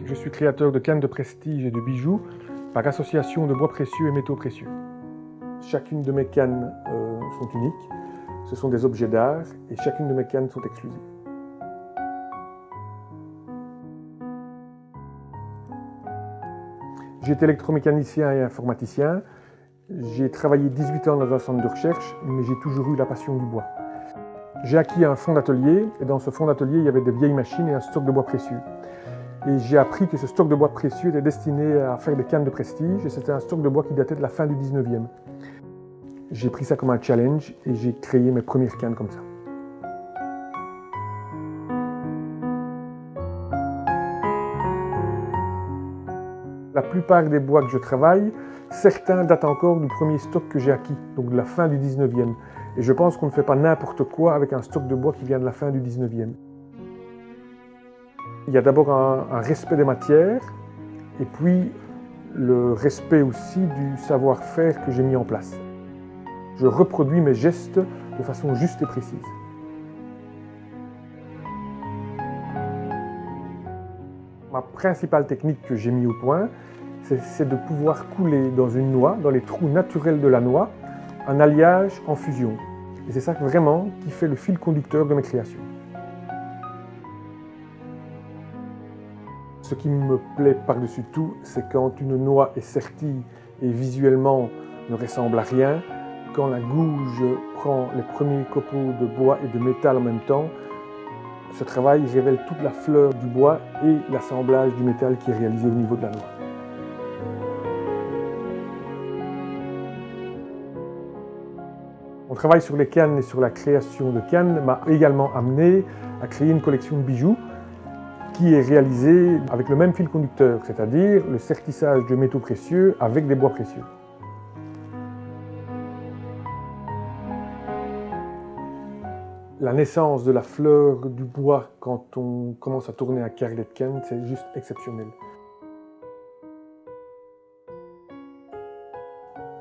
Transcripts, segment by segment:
Je suis créateur de cannes de prestige et de bijoux par association de bois précieux et métaux précieux. Chacune de mes cannes sont uniques, ce sont des objets d'art et chacune de mes cannes sont exclusives. J'ai été électromécanicien et informaticien. J'ai travaillé 18 ans dans un centre de recherche, mais j'ai toujours eu la passion du bois. J'ai acquis un fonds d'atelier, et dans ce fonds d'atelier, il y avait des vieilles machines et un stock de bois précieux. Et j'ai appris que ce stock de bois précieux était destiné à faire des cannes de prestige, et c'était un stock de bois qui datait de la fin du 19e. J'ai pris ça comme un challenge, et j'ai créé mes premières cannes comme ça. La plupart des bois que je travaille, certains datent encore du premier stock que j'ai acquis, donc de la fin du 19e. Et je pense qu'on ne fait pas n'importe quoi avec un stock de bois qui vient de la fin du 19e. Il y a d'abord un respect des matières, et puis le respect aussi du savoir-faire que j'ai mis en place. Je reproduis mes gestes de façon juste et précise. Ma principale technique que j'ai mis au point, c'est de pouvoir couler dans une noix, dans les trous naturels de la noix, un alliage en fusion. Et c'est ça vraiment qui fait le fil conducteur de mes créations. Ce qui me plaît par-dessus tout, c'est quand une noix est sertie et visuellement ne ressemble à rien, quand la gouge prend les premiers copeaux de bois et de métal en même temps. Ce travail révèle toute la fleur du bois et l'assemblage du métal qui est réalisé au niveau de la noix. Mon travail sur les cannes et sur la création de cannes m'a également amené à créer une collection de bijoux qui est réalisée avec le même fil conducteur, c'est-à-dire le sertissage de métaux précieux avec des bois précieux. La naissance de la fleur du bois quand on commence à tourner un carnet de canne, c'est juste exceptionnel.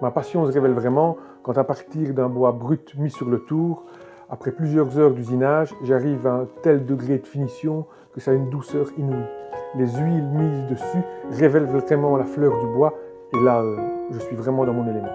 Ma passion se révèle vraiment quand à partir d'un bois brut mis sur le tour, après plusieurs heures d'usinage, j'arrive à un tel degré de finition que ça a une douceur inouïe. Les huiles mises dessus révèlent vraiment la fleur du bois et là, je suis vraiment dans mon élément.